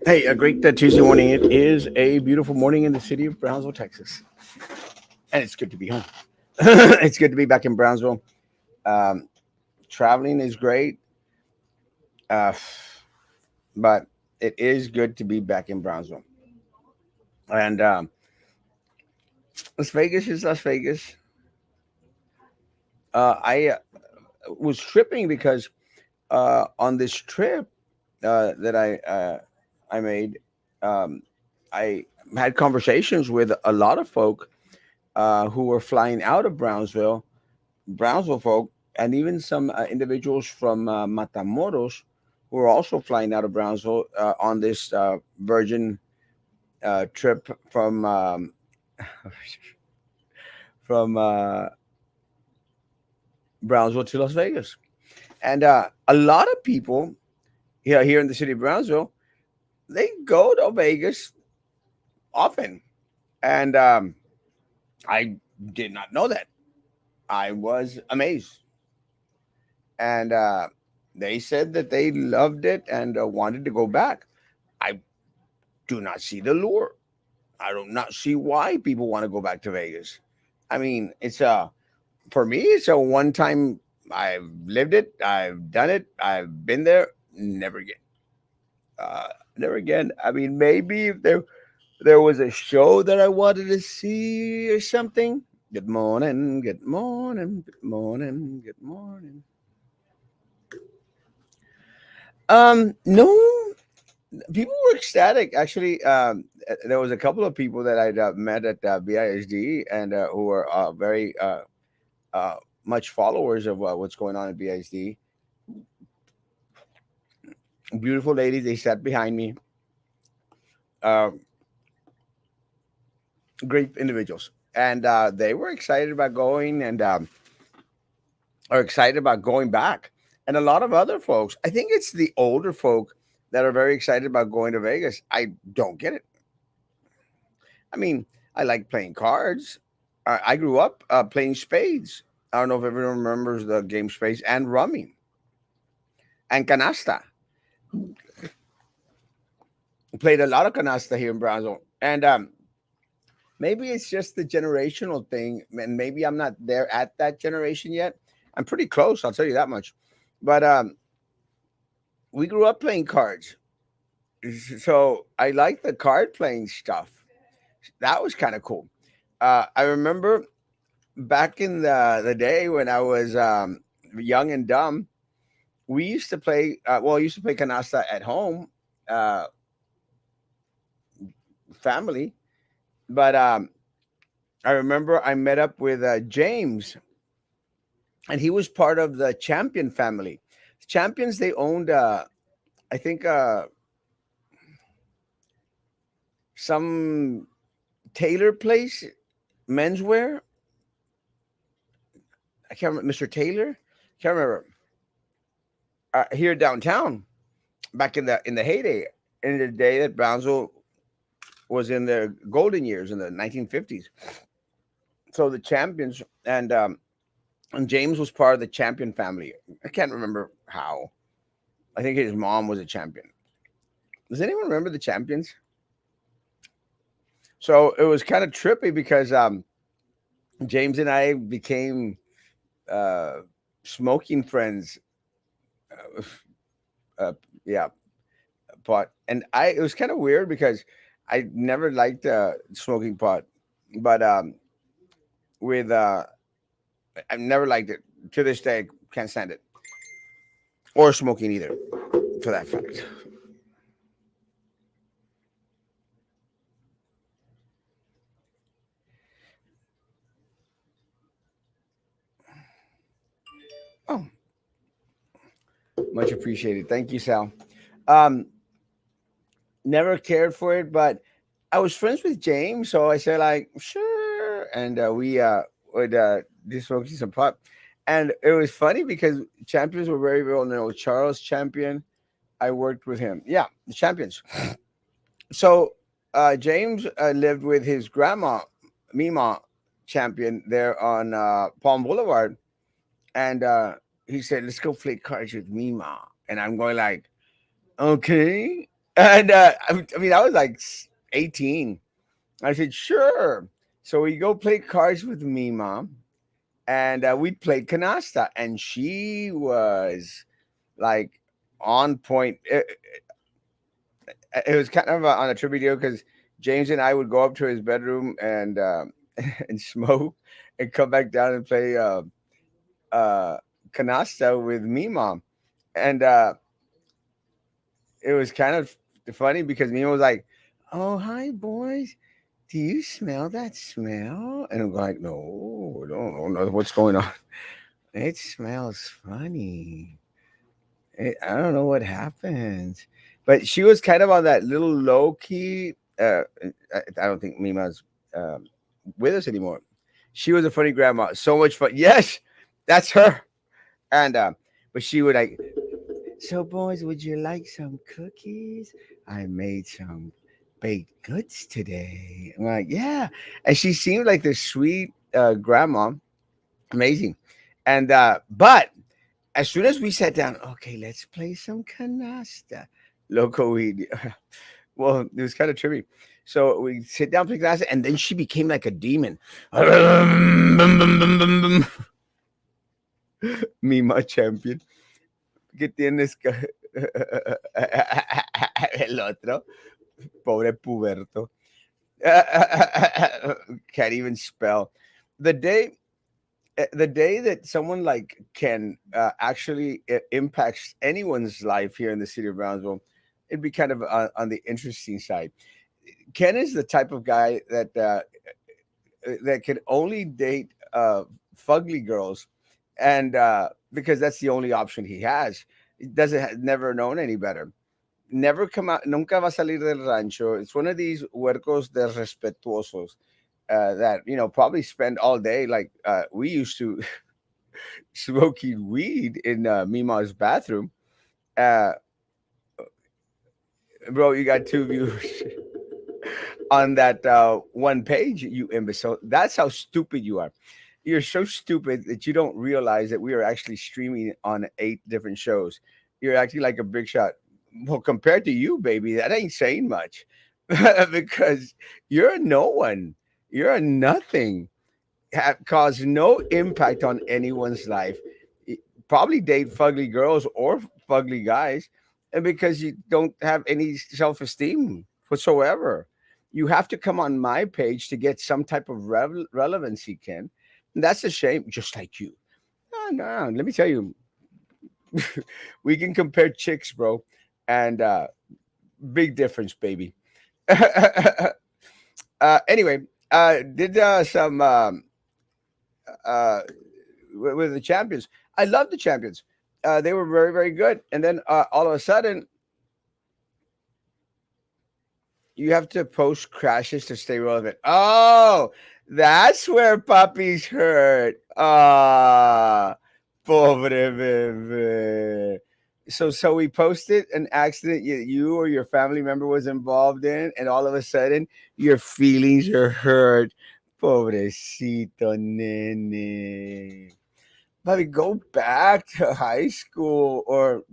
Hey, a great Tuesday morning. It is a beautiful morning in the city of Brownsville, Texas, and it's good to be home. It's good to be back in Brownsville. Um, Traveling is great, uh, but it is good to be back in Brownsville. And Las Vegas is Las Vegas. I was tripping because on this trip that I made, um, I had conversations with a lot of folk who were flying out of Brownsville folk, and even some individuals from Matamoros who are also flying out of Brownsville on this Virgin trip from Brownsville to Las Vegas. And a lot of people here in the city of Brownsville, they go to Vegas often, and I did not know that. I was amazed, and they said that they loved it and wanted to go back. I do not see the lure. I do not see why people want to go back to Vegas. I mean, it's a for me, it's a one time. I've lived it. I've done it. I've been there. Never again. Uh, Never again. I mean, maybe if there was a show that I wanted to see or something. Good morning. Good morning. Good morning. Good morning. No, people were ecstatic. Actually, there was a couple of people that I'd met at BISD and who were very uh, much followers of what's going on at BISD. Beautiful ladies. They sat behind me. Uh, Great individuals, and they were excited about going and are excited about going back. And a lot of other folks. I think it's the older folk that are very excited about going to Vegas. I don't get it. I mean, I like playing cards. I grew up playing spades. I don't know if everyone remembers the game spades and rummy and canasta. Played a lot of canasta here in Brownsville. And maybe it's just the generational thing. And maybe I'm not there at that generation yet. I'm pretty close, I'll tell you that much. But we grew up playing cards. So I like the card playing stuff. That was kind of cool. I remember back in the day when I was young and dumb, we used to play. I used to play canasta at home, uh, family. But I remember I met up with James, and he was part of the Champion family. Champions they owned, I think, some tailor place, menswear. I can't remember Mr. Taylor. Can't remember here downtown back in the heyday, in the day that Brownsville was in the golden years in the 1950s. So the champions and James was part of the champion family. I can't remember how. I think his mom was a champion. Does anyone remember the champions? So it was kind of trippy because James and I became uh, smoking friends. Uh, uh, yeah, pot, and I it was kind of weird because I never liked smoking pot, but with I never liked it. To this day, I can't stand it, or smoking either, for that fact. Oh, much appreciated. Thank you, Sal. Um, Never cared for it, but I was friends with James, so I said like sure, and we would do smoking some pot, and it was funny because champions were very well known. Charles Champion, I worked with him. Yeah, the champions. So James lived with his grandma, Mima Champion, there on Palm Boulevard, and he said, "Let's go play cards with Mima." And I'm going like, "Okay." And I mean, I was like 18. I said, sure. So we go play cards with me, mom, and we played canasta, and she was like on point. It was kind of on a trippy deal because James and I would go up to his bedroom and and smoke, and come back down and play uh, canasta with me, mom, and it was kind of funny because Mima was like, "Oh, hi, boys. Do you smell that smell?" And I'm like, "No, I don't know what's going on. It smells funny. I don't know what happens." But she was kind of on that little low key. I don't think Mima's um, with us anymore. She was a funny grandma. So much fun. Yes, that's her. And but she would like, so, boys, would you like some cookies? I made some baked goods today. I'm like, yeah. And she seemed like this sweet grandma, amazing. And but as soon as we sat down, okay, let's play some canasta. Loco weed. Well, it was kind of trippy. So we sit down, play canasta, and then she became like a demon. Me, my champion. ¿Qué tienes que... El otro, pobre puberto. Can't even spell. The day the day that someone like Ken actually impacts anyone's life here in the city of Brownsville, it'd be kind of on the interesting side. Ken is the type of guy that can only date fugly girls, and because that's the only option he has. He doesn't never known any better. Never come out, nunca va a salir del rancho. It's one of these huercos desrespetuosos that probably spend all day like we used to smoking weed in Mima's bathroom. Uh, bro, you got two viewers on that one page, you imbecile. That's how stupid you are. You're so stupid that you don't realize that we are actually streaming on 8 different shows. You're acting like a big shot. Well, compared to you, baby, that ain't saying much because you're a no one. You're a nothing. Have caused no impact on anyone's life. Probably date fugly girls or fugly guys, and because you don't have any self esteem whatsoever. You have to come on my page to get some type of relevancy, Ken. And that's a shame, just like you. No, no, let me tell you, we can compare chicks, bro, and big difference, baby. Anyway, did some uh, with the champions. I love the champions. They were very, very good. And then all of a sudden, you have to post crashes to stay relevant. Oh, that's where puppies hurt. Ah, pobre bebé. So we posted an accident you or your family member was involved in, and all of a sudden your feelings are hurt. Pobrecito nene. But go back to high school or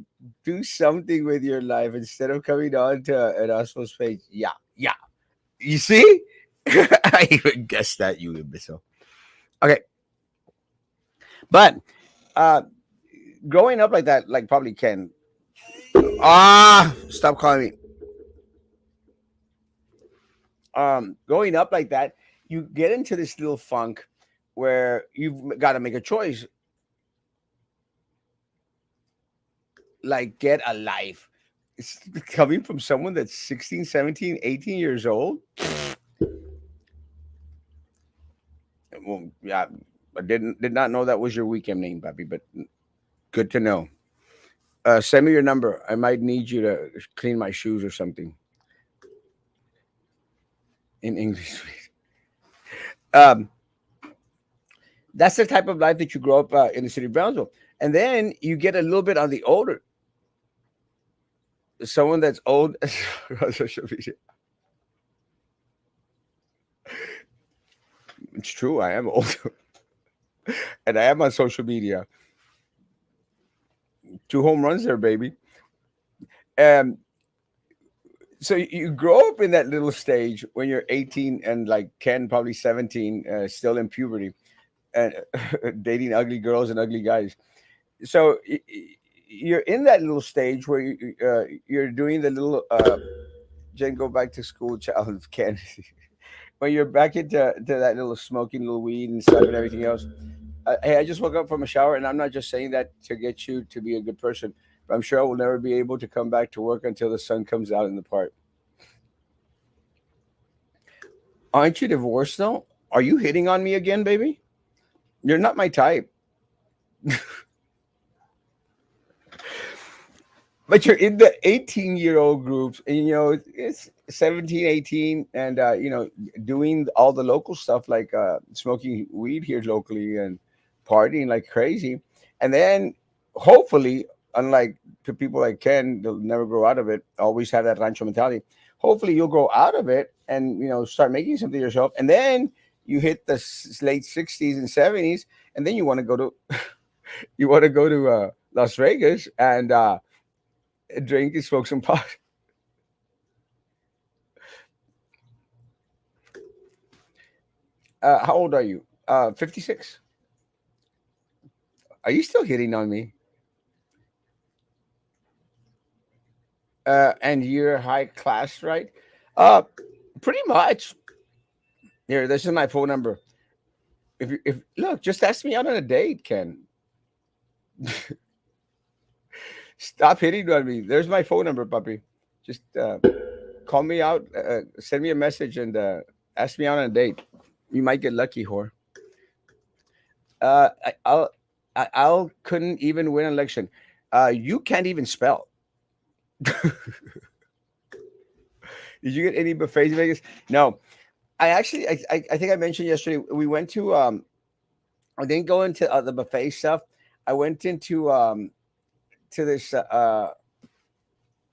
do something with your life instead of coming on to Erasmo's page. Yeah, yeah. You see? I even guessed that, you imbecile. Okay, but uh, growing up like that, like probably Ken. Stop calling me. Growing up like that, you get into this little funk where you've got to make a choice. Like, get a life. It's coming from someone that's 16, 17, 18 years old. Well, yeah, I did not know that was your weekend name, Bobby, but good to know. Send me your number. I might need you to clean my shoes or something in English. um, that's the type of life that you grow up in the city of Brownsville, and then you get a little bit on the older. Someone that's old on social media. It's true. I am old, and I am on social media. 2 home runs there, baby. Um, So you grow up in that little stage when you're 18 and like Ken, probably 17, still in puberty and dating ugly girls and ugly guys. So you're in that little stage where you're doing the little Jen go back to school child Ken. When you're back into that little smoking little weed and stuff and everything else. Hey, I just woke up from a shower, and I'm not just saying that to get you to be a good person, but I'm sure I will never be able to come back to work until the sun comes out in the park. Aren't you divorced though? Are you hitting on me again, baby? You're not my type. But you're in the 18-year-old groups, and it's 17, 18, and doing all the local stuff like smoking weed here locally and partying like crazy. And then hopefully, unlike to people like Ken, they'll never grow out of it, always have that rancho mentality. Hopefully you'll grow out of it and start making something yourself, and then you hit the late 60s and 70s, and then you want to go to Las Vegas and drink and smoke some pot. How old are you? 56. Are you still hitting on me? And you're high class, right? Uh, Pretty much. Here, this is my phone number. If look, just ask me out on a date, Ken. Stop hitting on me. There's my phone number, puppy. Just call me out. Send me a message and ask me out on a date. You might get lucky, whore. Uh, I, I'll I'll couldn't even win an election. You can't even spell. Did you get any buffets in Vegas? No, I actually, I think I mentioned yesterday we went to. I didn't go into the buffet stuff. I went into to this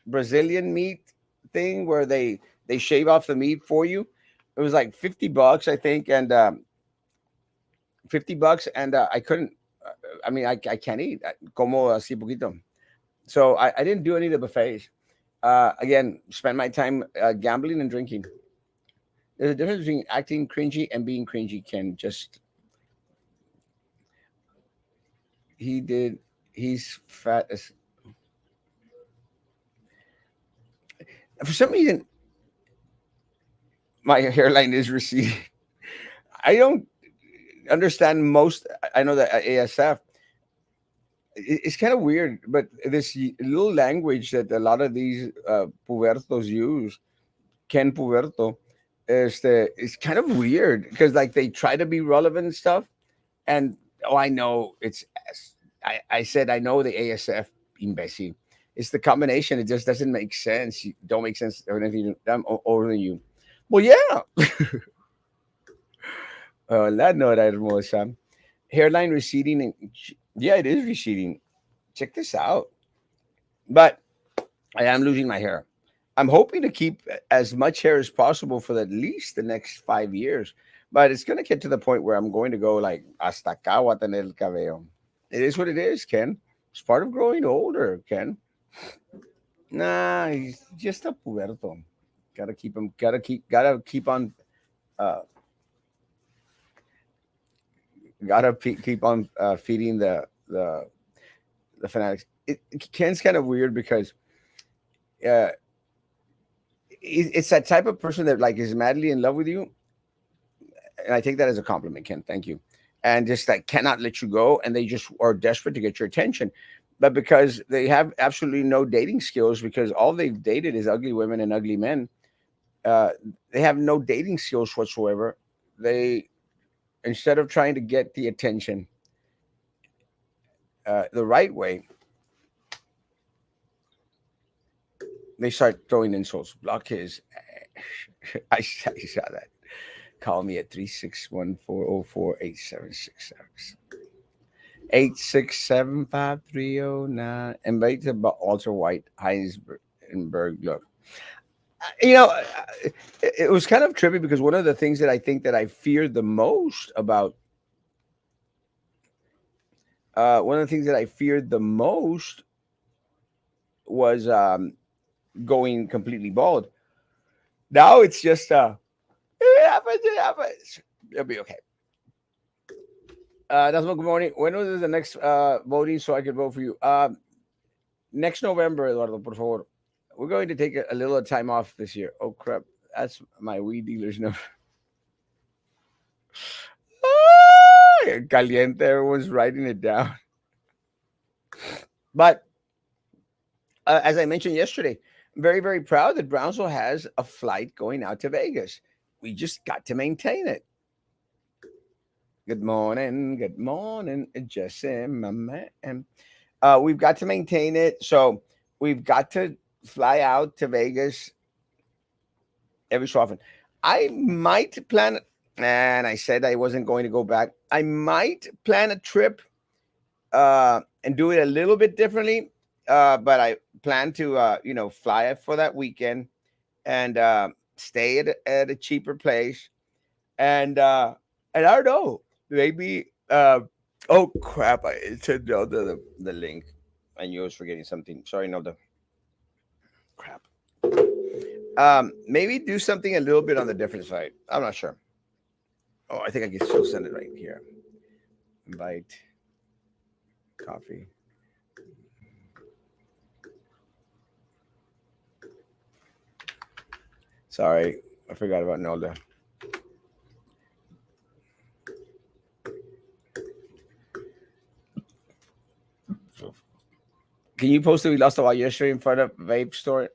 Brazilian meat thing where they shave off the meat for you. It was like $50, I think, and $50, and I couldn't. I mean, I can't eat. Como así poquito. So I didn't do any of the buffets. Again, spend my time gambling and drinking. There's a difference between acting cringy and being cringy. Can just he did. He's fat as for some reason. My hairline is receding. I don't understand most. I know that ASF. It's kind of weird, but this little language that a lot of these pubertos use, Ken Puberto, is kind of weird because like they try to be relevant and stuff. And oh, I know I said I know the ASF imbecile. It's the combination. It just doesn't make sense. You don't make sense or anything. I'm older than you. Well, yeah. La nora hermosa. Hairline receding. Yeah, it is receding. Check this out. But I am losing my hair. I'm hoping to keep as much hair as possible for at least the next 5 years. But it's going to get to the point where I'm going to go like hasta acá voy a tener el cabello. It is what it is, Ken. It's part of growing older, Ken. Nah, he's just a puberto. Gotta keep him. Gotta keep on. Uh, keep on feeding the fanatics. Ken's kind of weird because uh, it's that type of person that like is madly in love with you, and I take that as a compliment, Ken. Thank you. And just like cannot let you go, and they just are desperate to get your attention. But because they have absolutely no dating skills, because all they've dated is ugly women and ugly men, uh, they have no dating skills whatsoever. They instead of trying to get the attention the right way, they start throwing insults. Block his. I saw that. Call me at 361-404-8766. 867-5309. Invite the Walter White Heisenberg look. You know, it was kind of trippy because one of the things that I think that I feared the most about one of the things that I feared the most was going completely bald. Now it's just it happens, it happens. It'll be okay. That's good morning. When is the next voting so I can vote for you? Next November, Eduardo, por favor. We're going to take a little time off this year. Oh crap, that's my weed dealer's number. Caliente, everyone's writing it down. But as I mentioned yesterday, I'm very, very proud that Brownsville has a flight going out to Vegas. We just got to maintain it. Good morning, Jesse, my man. We've got to maintain it. So we've got to fly out to Vegas every so often. I might plan, and I said I wasn't going to go back. I might plan a trip and do it a little bit differently. But I plan to, fly for that weekend and stay at a cheaper place. And I don't know, maybe. Oh crap! I said no, the link. I knew I was forgetting something. Sorry, no, the crap. Maybe do something a little bit on the different side. I'm not sure. Oh, I think I can still send it right here. Invite coffee. Sorry, I forgot about Nolda. Can you post that we lost a while yesterday in front of vape store?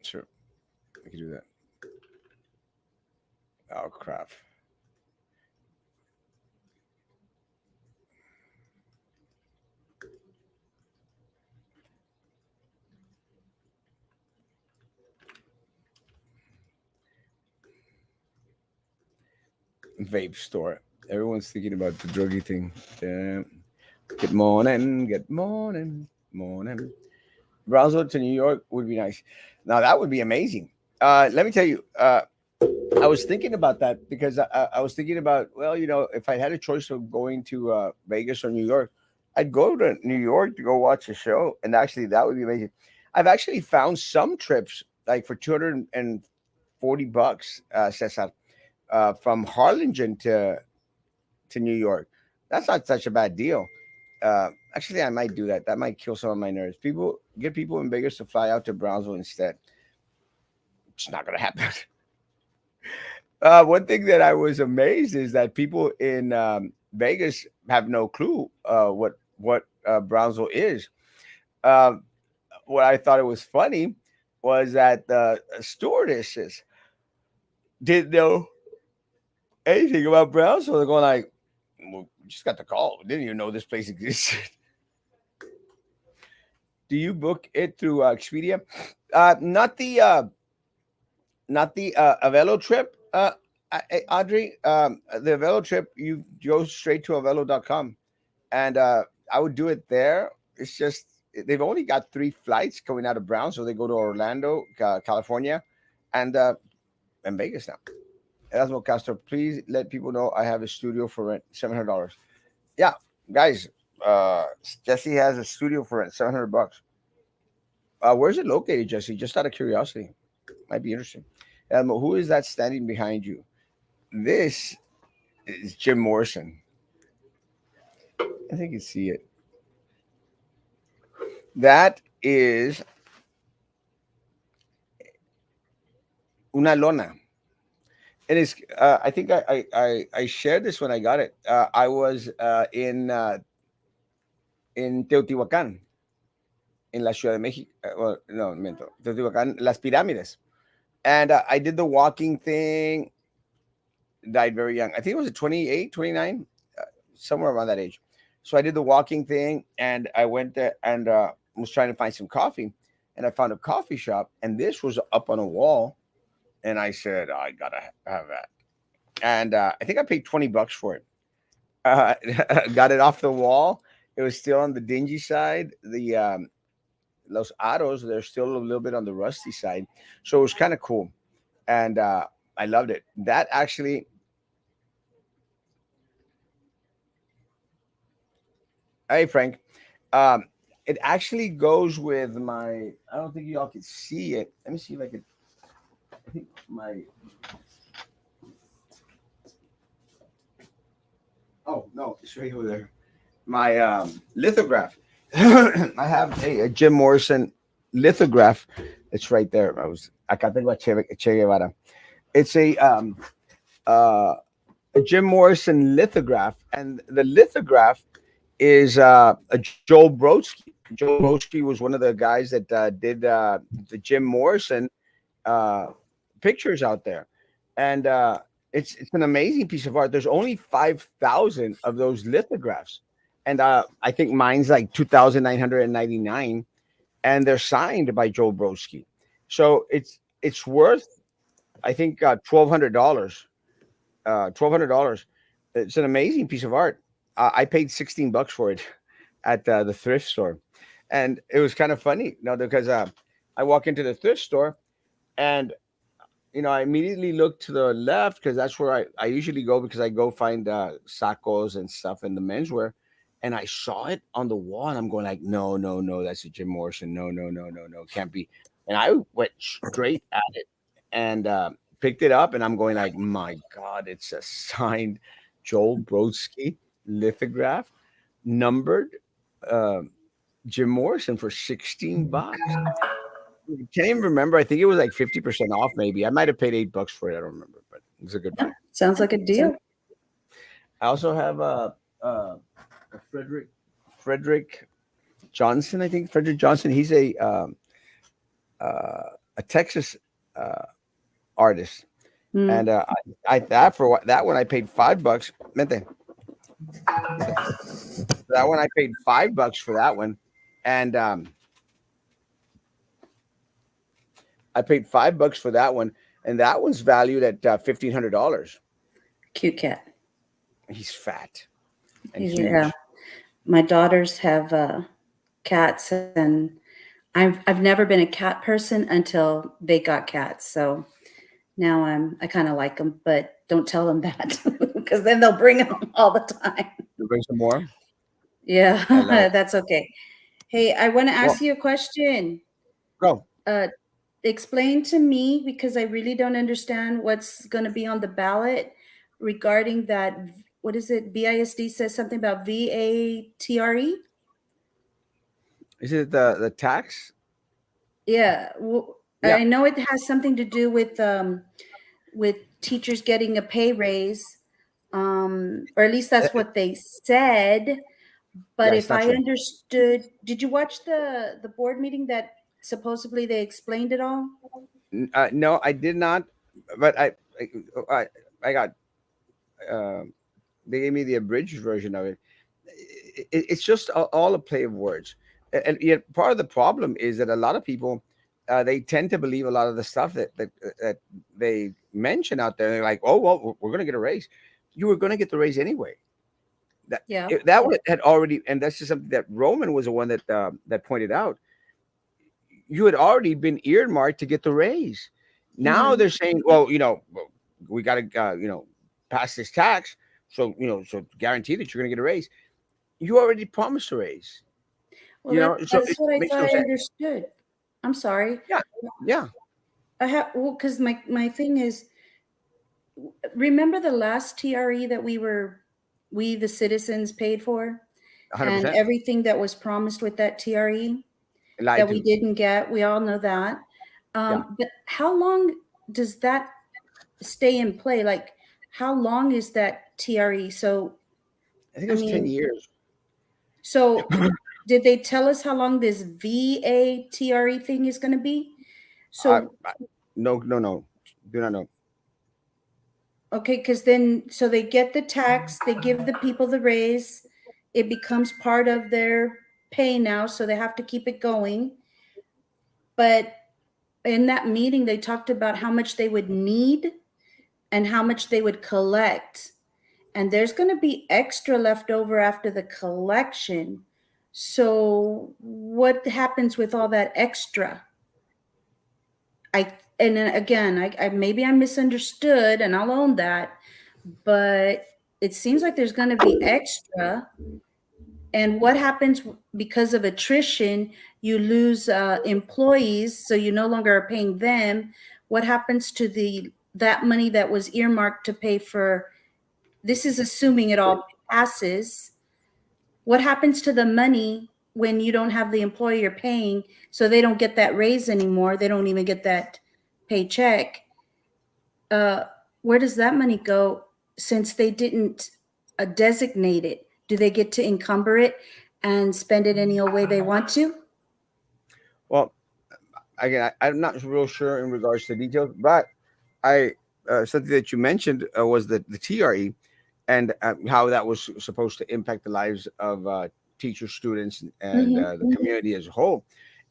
Sure, I can do that. Oh crap! Vape store. Everyone's thinking about the druggy thing. Yeah. Good morning. Good morning. Morning. Brownsville to New York would be nice. Now that would be amazing. Let me tell you. I was thinking about that because I was thinking about, well, if I had a choice of going to Vegas or New York, I'd go to New York to go watch a show, and actually that would be amazing. I've actually found some trips like for $240, Cesar, from Harlingen to New York. That's not such a bad deal. Actually, I might do that. That might kill some of my nerves. People get people in Vegas to fly out to Brownsville instead. It's not gonna happen. One thing that I was amazed is that people in Vegas have no clue what Brownsville is. Um, what I thought it was funny was that the stewardesses didn't know anything about Brownsville. They're going like, "Well, we just got the call. Didn't even know this place existed." Do you book it through Expedia? Not the Avelo trip, Audrey. The Avelo trip, you go straight to Avelo.com, and I would do it there. It's just they've only got 3 flights coming out of Brown, so they go to Orlando, California, and Vegas now. Erasmo Castro, please let people know I have a studio for rent, $700. Yeah, guys, uh, Jesse has a studio for rent, $700. Where's it located, Jesse? Just out of curiosity, might be interesting. Who is that standing behind you? This is Jim Morrison. I think you see it. That is una lona. And it's. I think I shared this when I got it. I was in Teotihuacan, in la Ciudad de México. Well, no, miento. Teotihuacan, las pirámides, and I did the walking thing. Died very young. I think it was at 28, 29, somewhere around that age. So I did the walking thing, and I went there and was trying to find some coffee, and I found a coffee shop, and this was up on a wall, and I said, I gotta have that, and I think I paid $20 for it. Uh, got it off the wall. It was still on the dingy side. The Los Aros, they're still a little bit on the rusty side, so it was kind of cool, and I loved it. That actually, hey Frank, um, it actually goes with my. I don't think y'all can see it. Let me see if I could. I think my. Oh no, it's right over there. My lithograph. I have a Jim Morrison lithograph. It's right there. I can't think about Che Guevara. It's uh, a Jim Morrison lithograph, and the lithograph is a Joel Brodsky. Joel Brodsky was one of the guys that did the Jim Morrison uh, pictures out there, and it's an amazing piece of art. There's only 5,000 of those lithographs, and I think mine's like 2,999, and they're signed by Joel Brodsky. So it's worth I think $1,200. $1,200. It's an amazing piece of art. I paid 16 bucks for it at the thrift store, and it was kind of funny, because I walk into the thrift store and I immediately look to the left because that's where I usually go because I go find sacos and stuff in the menswear. And I saw it on the wall and I'm going like, no, no, no, that's a Jim Morrison. No, no, no, no, no, can't be. And I went straight at it and picked it up and I'm going like, my God, it's a signed Joel Brodsky lithograph, numbered uh, Jim Morrison for 16 bucks. Can't even remember. I think it was like 50% off, maybe. I might have paid $8 for it. I don't remember, but it was a good Yeah, buy. sounds like a deal. I also have a Frederick Johnson. I think Frederick Johnson. He's a Texas uh, artist, Mm. and I that for that one I paid $5. Mente, mente. That one I paid $5 for that one, and I paid $5 for that one, and that one's valued at $1,500. Cute cat. He's fat and Yeah, huge. my daughters have cats, and I've never been a cat person until they got cats. So now I kind of like them, but don't tell them that because then they'll bring them all the time. You bring some more. Yeah, I love it. that's okay. Hey, I want to Well, ask you a question. go. Uh, Explain to me because I really don't understand what's going to be on the ballot regarding that. What is it? BISD says something about VATRE. Is it the tax? Yeah, Yeah. I know it has something to do with teachers getting a pay raise, or at least that's Uh, what they said. But Yeah, it's if not I true. understood, did you watch the board meeting that supposedly they explained it all? No, I did not. But I, I got. Uh, they gave me the abridged version of it. It's just all a play of words, and yet part of the problem is that a lot of people they tend to believe a lot of the stuff that they mention out there. They're like, oh well, we're going to get a raise. You were going to get the raise anyway. That Yeah. that one had already, and that's just something that Roman was the one that pointed out. You had already been earmarked to get the raise. Now Hmm. they're saying, well, well, we got to, pass this tax. So, so guarantee that you're going to get a raise. You already promised a raise, Well, so that's it what I makes thought no I sense. understood. I'm sorry. Yeah. Yeah. I have well, because my thing is, remember the last TRE that we the citizens paid for, and 100%. everything that was promised with that TRE Lied that we to. didn't get. We all know that. Yeah. But how long does that stay in play? Like, how long is that TRE? So, I think it I was 10 mean, years. so did they tell us how long this VATRE thing is going to be? I, So, I, no, no, no. Do not know. okay, because then, so they get the tax, they give the people the raise, it becomes part of their pay now, so they have to keep it going. But in that meeting, they talked about how much they would need and how much they would collect. And there's going to be extra left over after the collection. So, what happens with all that extra? I and then again, I maybe I misunderstood, and I'll own that, but it seems like there's going to be extra. And what happens because of attrition? You lose employees, so you no longer are paying them. What happens to the that money that was earmarked to pay for? This is assuming it all passes. What happens to the money when you don't have the employee you're paying, so they don't get that raise anymore? They don't even get that paycheck. uh, where does that money go since they didn't designate it? Do they get to encumber it and spend it any old way they want to? Well, again, I'm not real sure in regards to details, but I something that you mentioned was the TRE and how that was supposed to impact the lives of teachers, students, and Mm-hmm. the community as a whole.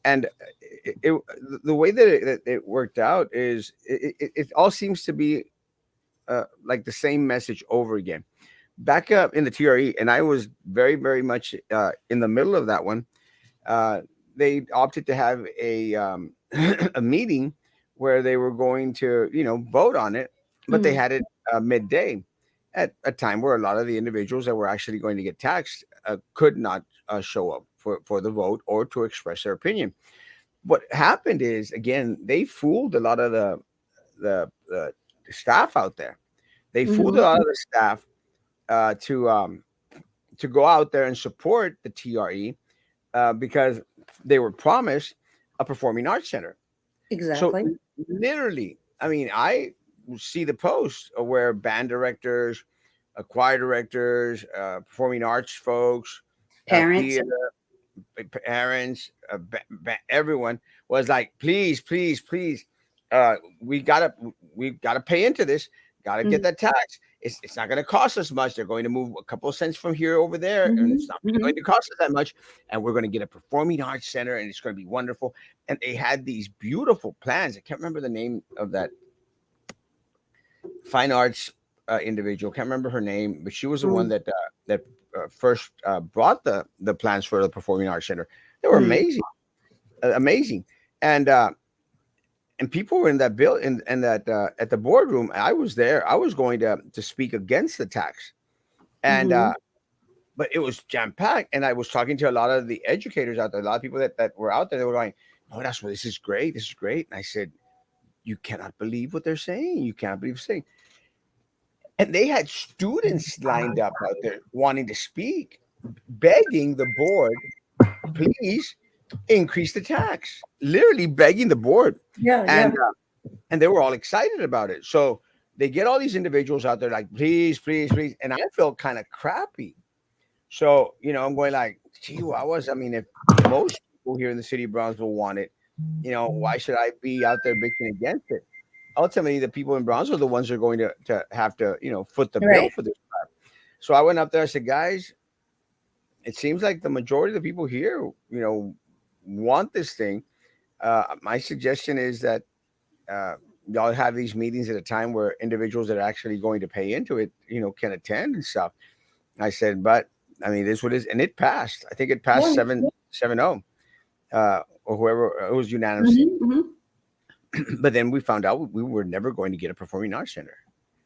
And the way that it worked out is it all seems to be like the same message over again. Back up in the TRE, and I was very much in the middle of that one. uh, they opted to have a a meeting where they were going to vote on it, but they Mm-hmm. had it midday at a time where a lot of the individuals that were actually going to get taxed could not show up for the vote or to express their opinion. What happened is, again, they fooled a lot of the staff out there. They fooled a Mm-hmm. lot of the staff uh, to um, to go out there and support the TRE because they were promised a performing arts center. So Exactly. literally, I mean, I see the posts where band directors, choir directors, performing arts folks, Parents. theater parents, everyone was like, please, uh, we gotta we gotta pay into this, gotta get Mm-hmm. that tax. It's not going to cost us much. They're going to move a couple of cents from here over there, and it's not really Mm-hmm. going to cost us that much. And we're going to get a performing arts center, and it's going to be wonderful. And they had these beautiful plans. I can't remember the name of that fine arts individual. Can't remember her name, but she was the one that first brought the plans for the Performing Arts Center. They were Mm-hmm. amazing, amazing, and people were in that bill in that at the boardroom. I was there. I was going to speak against the tax, and Mm-hmm. but it was jam packed. And I was talking to a lot of the educators out there, a lot of people that were out there. They were going, "No, that's what this is great. This is great." And I said, "You cannot believe what they're saying. You cannot believe what they're saying." And they had students lined up out there wanting to speak, begging the board, please increase the tax. Literally begging the board, Yeah, and yeah. and they were all excited about it. So they get all these individuals out there like, please, and I felt kind of crappy. So I'm going like, gee, I was. I mean, if most people here in the city of Brownsville want it, why should I be out there bitching against it? Ultimately, the people in Brownsville are the ones that are going to have to foot the bill Right. for this. So I went up there. I said, guys, it seems like the majority of the people here, want this thing. My suggestion is that uh, y'all have these meetings at a time where individuals that are actually going to pay into it, can attend and stuff. I said, but I mean, this what is, and it passed. I think it passed Yeah. 7-0, or whoever it was unanimously. Mm-hmm. But then we found out we were never going to get a performing arts center.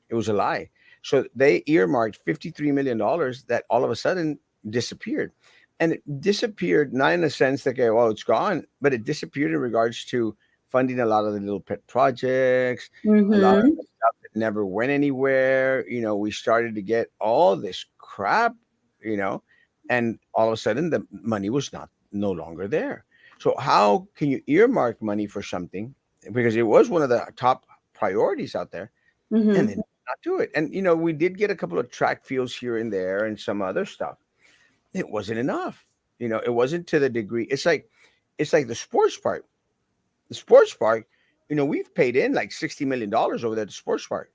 It was a lie. So they earmarked $53 million that all of a sudden disappeared. And it disappeared not in a sense that, okay, well, it's gone, but it disappeared in regards to funding a lot of the little pet projects, a lot of Mm-hmm. the stuff that never went anywhere. We started to get all this crap, you know, and all of a sudden the money was not no longer there. So how can you earmark money for something? Because it was one of the top priorities out there, and Mm-hmm. then not do it. And we did get a couple of track fields here and there and some other stuff. It wasn't enough. It wasn't to the degree. It's like the sports park. The sports park, we've paid in like $60 million over there at the sports park.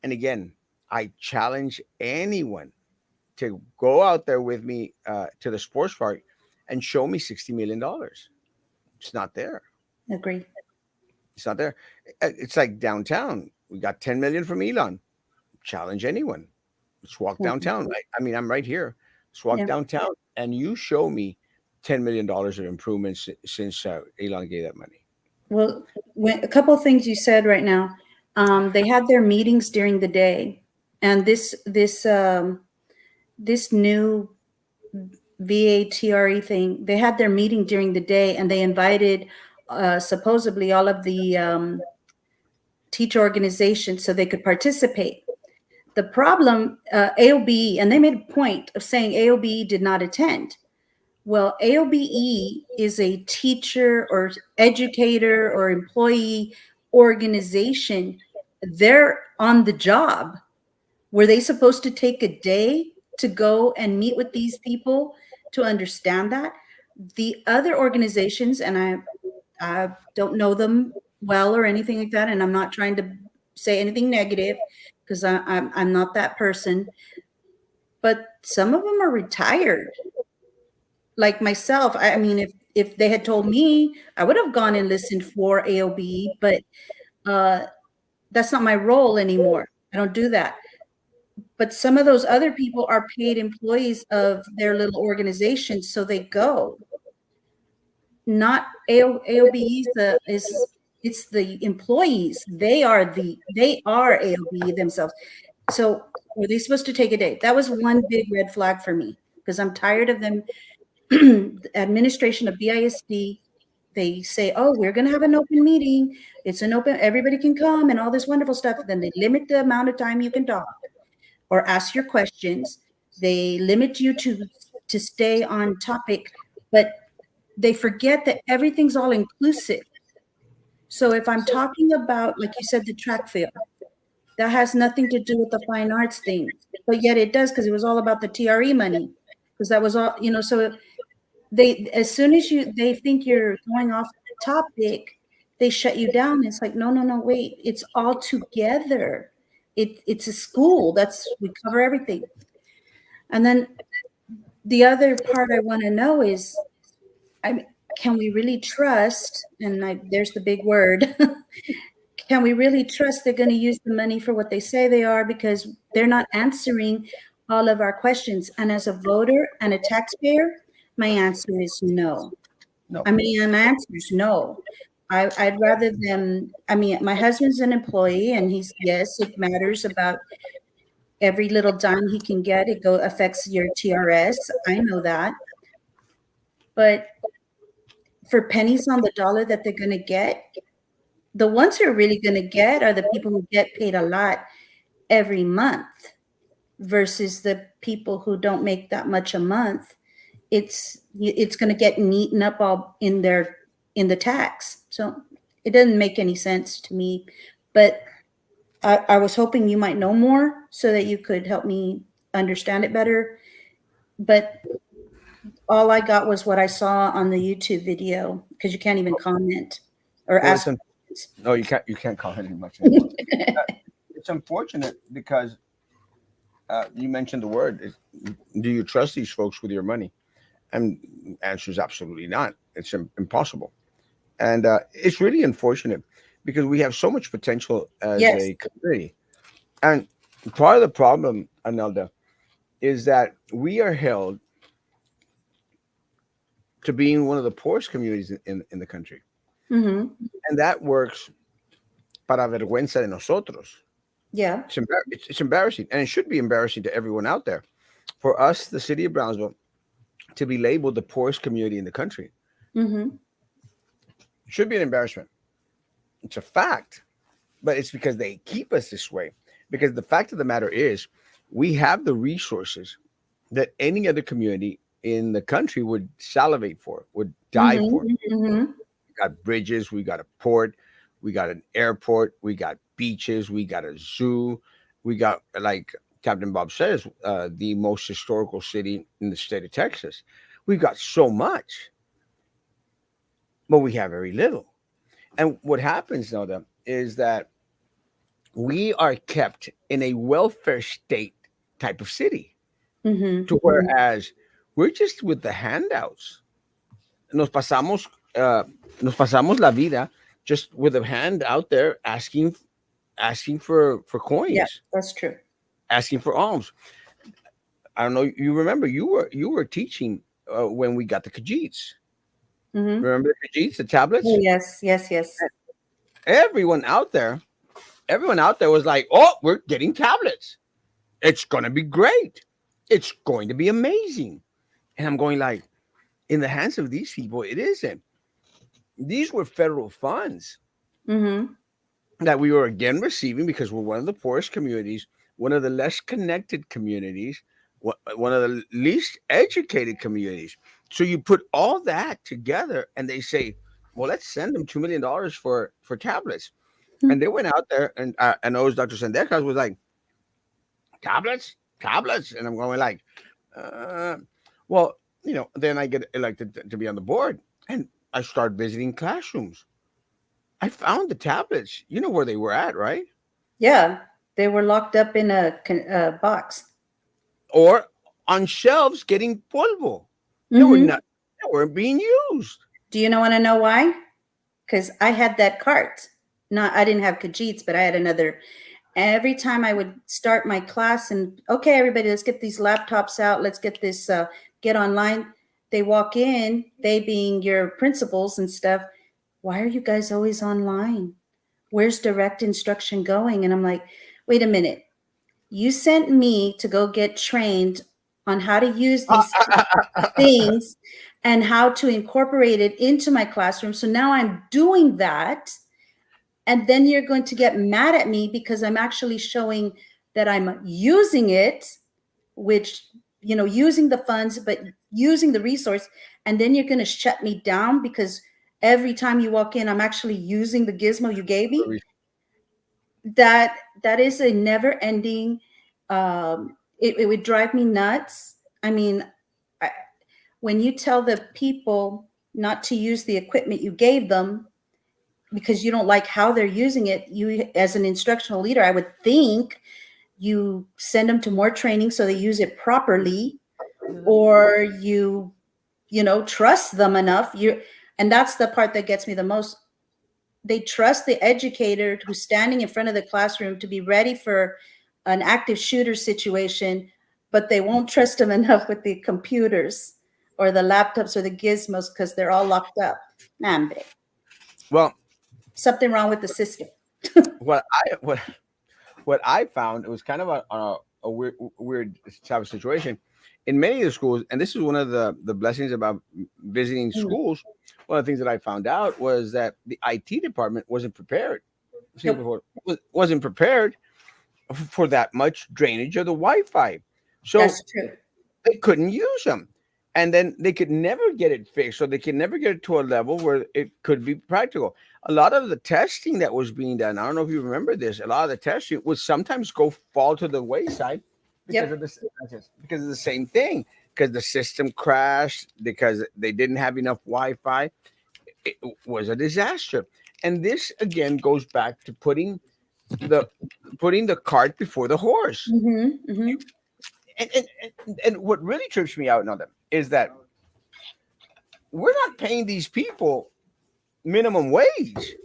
And again, I challenge anyone to go out there with me to the sports park and show me $60 million. It's not there. Agree. It's not there. It's like downtown. We got 10 million from Elon. Challenge anyone. Let's walk downtown. I mean, I'm right here. Let's walk Yeah. downtown, and you show me $10 million of improvements since Elon gave that money. Well, a couple of things you said right now. They had their meetings during the day, and this new VATRE thing. They had their meeting during the day, and they invited supposedly all of the teacher organizations so they could participate. The problem, AOBE, and they made a point of saying AOBE did not attend. Well, AOBE is a teacher or educator or employee organization. They're on the job. Were they supposed to take a day to go and meet with these people to understand that? The other organizations, and I don't know them well or anything like that, and I'm not trying to say anything negative because I'm not that person, but some of them are retired. Like myself, I mean, if they had told me, I would have gone and listened for AOB, but uh, that's not my role anymore. I don't do that. But some of those other people are paid employees of their little organizations, so they go. Not AOB is it's the employees. They are AOB themselves. So were they supposed to take a day? That was one big red flag for me because I'm tired of them. The administration of BISD, they say, oh, we're going to have an open meeting. It's an open, everybody can come and all this wonderful stuff. Then they limit the amount of time you can talk or ask your questions. They limit you to stay on topic, but they forget that everything's all inclusive. So if I'm talking about, like you said, the track field, that has nothing to do with the fine arts thing, but yet it does because it was all about the TRE money. Because that was all, so they, as soon as they think you're going off topic, they shut you down. It's like, no, no, no, wait, it's all together. It's a school. We cover everything. And then the other part I want to know is, can we really trust? And there's the big word. Can we really trust they're going to use the money for what they say they are? Because they're not answering all of our questions. And as a voter and a taxpayer, my answer is no. No. I mean, my answer is no. I'd rather them. I mean, my husband's an employee, and yes, it matters about every little dime he can get. It affects your TRS. I know that, but for pennies on the dollar that they're going to get, the ones who are really going to get are the people who get paid a lot every month versus the people who don't make that much a month. It's going to get eaten up all in the tax. So it doesn't make any sense to me. But I was hoping you might know more so that you could help me understand it better. But all I got was what I saw on the YouTube video because you can't even comment or Well, ask. no, you can't comment much anymore. It's unfortunate because you mentioned the word. Do you trust these folks with your money? And the answer is absolutely not. It's impossible. And it's really unfortunate because we have so much potential as Yes. a community. And part of the problem, Anelda, is that we are held to being one of the poorest communities in the country. Mm-hmm. And that works para vergüenza de nosotros. Yeah. It's embarrassing. And it should be embarrassing to everyone out there. For us, the city of Brownsville, to be labeled the poorest community in the country, Mm-hmm. it should be an embarrassment. It's a fact, but it's because they keep us this way. Because the fact of the matter is, we have the resources that any other community in the country would salivate for, would die for. Mm-hmm. Mm-hmm. We got bridges, we got a port, we got an airport, we got beaches, we got a zoo, we got, like Captain Bob says, the most historical city in the state of Texas. We've got so much, but we have very little. And what happens now, then, is that we are kept in a welfare state type of city, Mm-hmm. to whereas we're just with the handouts. Nos pasamos, uh, nos pasamos la vida just with a hand out there asking for Yeah, coins, that's true. asking for alms. I don't know. You remember you were teaching when we got the Khajiits. Mm-hmm. Remember the Khajiits, the Oh, tablets? yes, yes, yes. Everyone out there, everyone out there was like, "Oh, we're getting tablets. It's going to be great. It's going to be amazing." And I'm going like, in the hands of these people, it isn't. These were federal funds Mm-hmm. that we were again receiving because we're one of the poorest communities, one of the less connected communities, one of the least educated communities. So you put all that together, and they say, "Well, let's send them $2 million for tablets." And they went out there, and those Dr. Sendejas was like, "Tablets, tablets," and I'm going like, uh, "Well, Then I get elected to be on the board, and I start visiting classrooms. I found the tablets. You know where they were at, right? Yeah, they were locked up in a box. Or on shelves getting polvo. They were Mm-hmm. not. They weren't being used. Do you want to know why? Because I had that cart. Not, I didn't have Khajiits, but I had another. Every time I would start my class and okay, everybody, let's get these laptops out. Let's get this, get online. They walk in, they being your principals and stuff. Why are you guys always online? Where's direct instruction going? And I'm like, wait a minute. You sent me to go get trained on how to use these things and how to incorporate it into my classroom. So now I'm doing that. And then you're going to get mad at me because I'm actually showing that I'm using it, which, using the funds, but using the resource. And then you're going to shut me down because every time you walk in, I'm actually using the gizmo you gave me. That is a never ending. It would drive me nuts. I mean, I, when you tell the people not to use the equipment you gave them because you don't like how they're using it, you, as an instructional leader, I would think you send them to more training so they use it properly, or you trust them enough. And that's the part that gets me the most. They trust the educator who's standing in front of the classroom to be ready for an active shooter situation, but they won't trust them enough with the computers or the laptops or the gizmos because they're all locked up. Nah, Well, something wrong with the system. what I what what I found, it was kind of a weird type of situation in many of the schools, and this is one of the blessings about visiting Mm. schools. One of the things that I found out was that the IT department wasn't prepared. Nope, Singapore wasn't prepared for that much drainage of the Wi-Fi, so that's true. they couldn't use them. And then they could never get it fixed, so they could never get it to a level where it could be practical. A lot of the testing that was being done, I don't know if you remember this, a lot of the testing would sometimes go fall to the wayside because of Yep. this, because of the same thing, because the system crashed, because they didn't have enough Wi-Fi. It was a disaster. And this again goes back to the putting the cart before the horse. Mm-hmm, mm-hmm. And what really trips me out on them is that we're not paying these people minimum wage.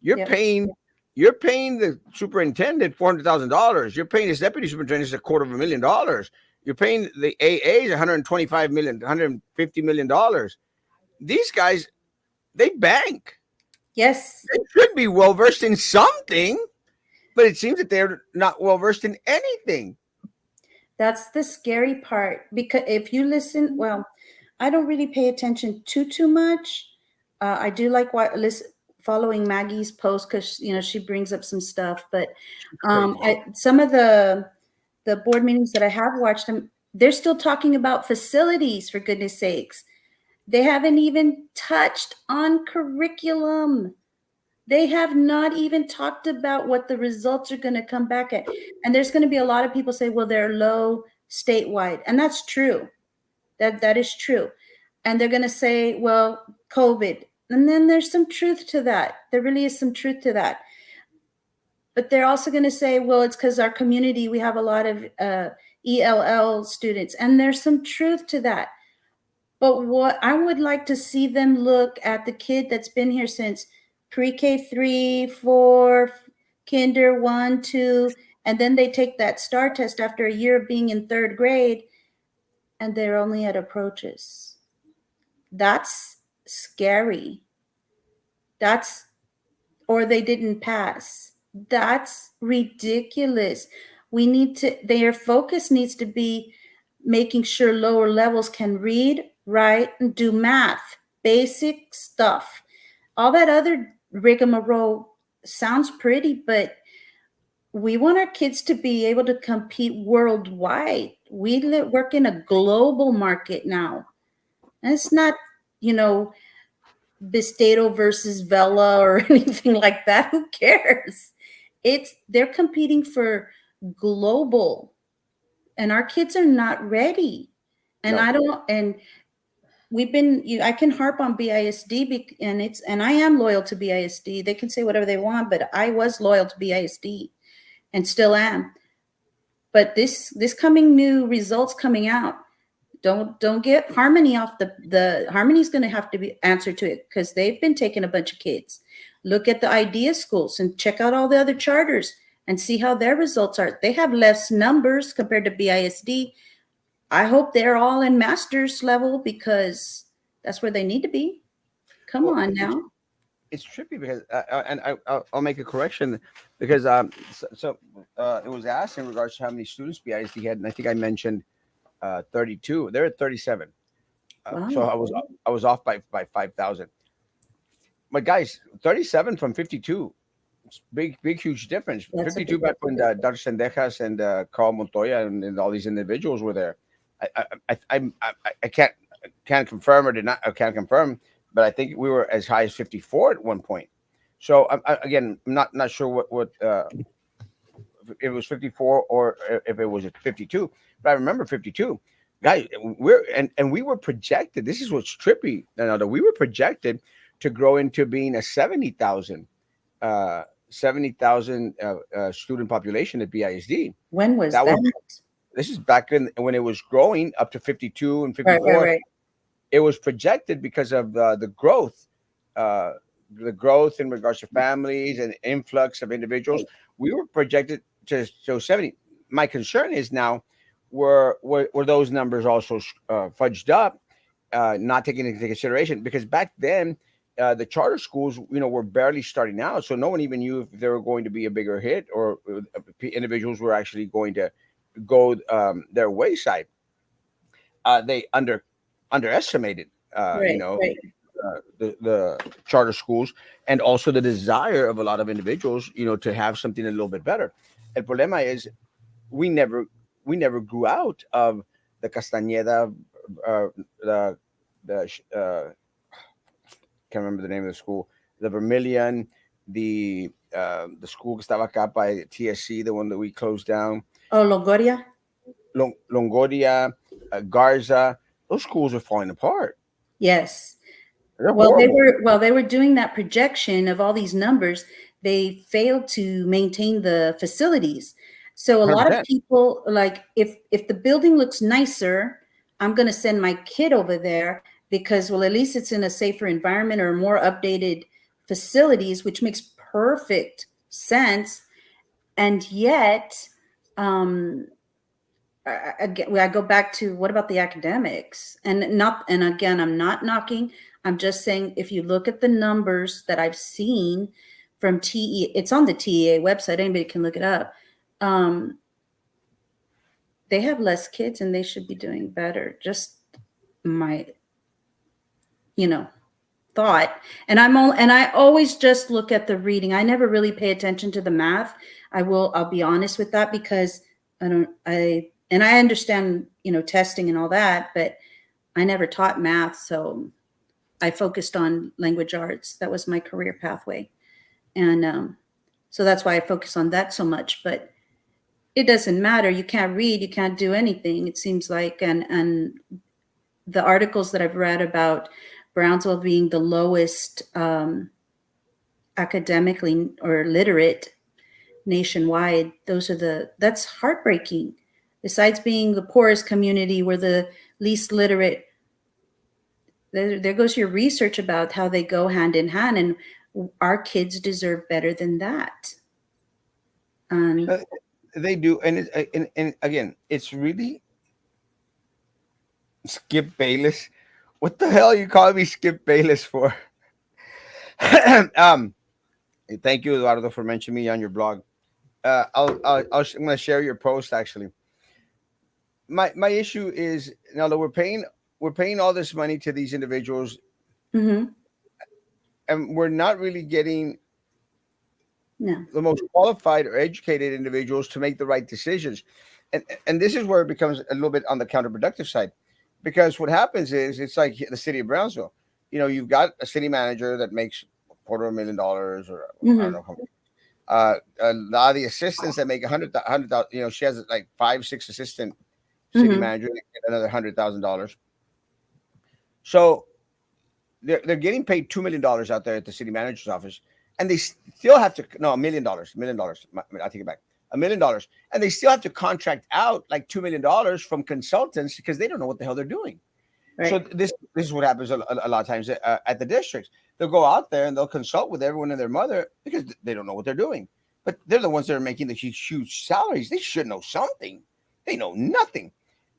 You're Yep. paying you're paying the superintendent $400,000. You're paying his deputy superintendent $250,000. You're paying the AAs 125 million, $150 million. These guys, they bank. Yes. They should be well versed in something, but it seems that they're not well versed in anything. That's the scary part because if you listen, well, I don't really pay attention to too much. I do like following Maggie's post because she brings up some stuff. But Crazy. some of the board meetings that I have watched them, they're still talking about facilities. For goodness sakes, they haven't even touched on curriculum. They have not even talked about what the results are going to come back at. And there's going to be a lot of people say, well, they're low statewide. And that's true. That is true. And they're going to say, well, COVID. And then there's some truth to that. There really is some truth to that. But they're also going to say, well, it's because our community, we have a lot of ELL students. And there's some truth to that. But what I would like to see them look at the kid that's been here since pre-K 3, 4, kinder 1, 2, and then they take that STAR test after a year of being in third grade and they're only at approaches. That's scary. That's, or they didn't pass. That's ridiculous. We need to, their focus needs to be making sure lower levels can read, write, and do math, basic stuff. All that other rigmarole sounds pretty, but we want our kids to be able to compete worldwide. Work in a global market now. And it's not, you know, Bistato versus Vela or anything like that. Who cares? It's they're competing for global, and our kids are not ready. And No. I don't, and we've been, I can harp on BISD, and I am loyal to BISD. They can say whatever they want, but I was loyal to BISD and still am. But this coming new results coming out, don't get Harmony off the Harmony's going to have to be answer to it, because they've been taking a bunch of kids. Look at the idea schools and check out all the other charters and see how their results are. They have less numbers compared to BISD. I hope they're all in master's level, because that's where they need to be. Come Well, on now. it's trippy because, I'll make a correction because, it was asked in regards to how many students BISD had, and I think I mentioned 32. They're at 37. So Wow, I was off by 5,000. But guys, 37 from 52. It's big, huge difference. that's a 52 big back when difference. Dr. Sendejas and Carl Montoya and all these individuals were there. I can't confirm or did not, I can't confirm, but I think we were as high as 54 at one point. So again, I'm not sure what if it was 54 or if it was at 52, but I remember 52. Guys, and we were projected. This is what's trippy. That we were projected to grow into being a 70,000 student population at BISD. When was That that? was This is back when it was growing up to 52 and Right, right, 54. right. It was projected because of uh, the growth in regards to families and influx of individuals. We were projected to show 70. My concern is now, were those numbers also fudged up, not taken into consideration? Because back then, the charter schools, were barely starting out, so no one even knew if they were going to be a bigger hit, or individuals were actually going to go their wayside. They underestimated, Right, right. the charter schools, and also the desire of a lot of individuals, to have something a little bit better. El problema is we never we never grew out of the Castañeda, uh, the can't remember the name of the school, the Vermilion, the school que estaba acá by TSC, the one that we closed down, Oh, Longoria. Longoria, Garza. Those schools are falling apart. Yes. They're Well, they horrible. were while they were doing that projection of all these numbers, they failed to maintain the facilities. So a lot of 100%. people, like, if the building looks nicer, I'm going to send my kid over there, because, well, at least it's in a safer environment or more updated facilities, which makes perfect sense. And yet, um, I go back to, what about the academics? And again, I'm not knocking. I'm just saying, if you look at the numbers that I've seen from TE, it's on the TEA website. Anybody can look it up. Um, they have less kids and they should be doing better. Just my, you know, thought. And I always just look at the reading. I never really pay attention to the math. I'll be honest with that, because I understand, testing and all that, but I never taught math. So I focused on language arts. That was my career pathway. And so that's why I focus on that so much. But it doesn't matter. You can't read, you can't do anything, it seems like. And the articles that I've read about Brownsville being the lowest academically or literate nationwide, that's heartbreaking. Besides being the poorest community, we're the least literate. There goes your research about how they go hand in hand, and our kids deserve better than that. Uh, And they do, and again, it's really Skip Bayless. What the hell are you calling me Skip Bayless for? um, Thank you, Eduardo, for mentioning me on your blog. I'm going to share your post. Actually, my issue is now that we're paying all this money to these individuals, Mm-hmm. and we're not really getting No. the most qualified or educated individuals to make the right decisions. And this is where it becomes a little bit on the counterproductive side, because what happens is it's like the city of Brownsville. You've got a city manager that makes $250,000, or I don't Mm-hmm. know how much. A lot of the assistants that make a hundred thousand. She has like five, six assistant city Mm-hmm. managers that get another $100,000. So they're getting paid $2 million out there at the city manager's office, and they still have to no $1 million, $1 million. I take it back, $1 million, and they still have to contract out like $2 million from consultants because they don't know what the hell they're doing. So Right. this is what happens a lot of times at the districts. They'll go out there and they'll consult with everyone and their mother because they don't know what they're doing. But they're the ones that are making the huge salaries. They should know something. They know nothing,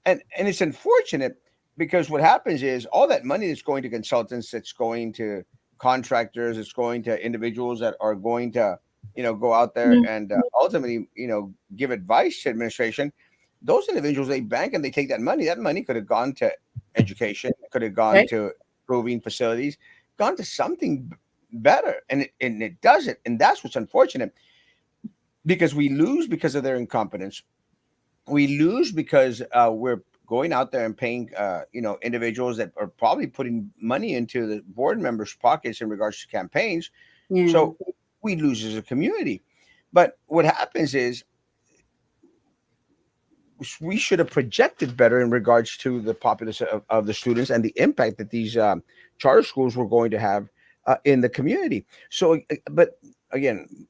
and it's unfortunate because what happens is all that money that's going to consultants, that's going to contractors, it's going to individuals that are going to go out there Mm-hmm. and ultimately give advice to administration. Those individuals, they bank and they take that money. That money could have gone to education, could have gone Right. to improving facilities, gone to something better, and it doesn't. And that's what's unfortunate, because we lose because of their incompetence. We lose because we're going out there and paying individuals that are probably putting money into the board members' pockets in regards to campaigns. Yeah. So we lose as a community. But what happens is we should have projected better in regards to the populace of the students and the impact that these charter schools were going to have in the community. So, but again,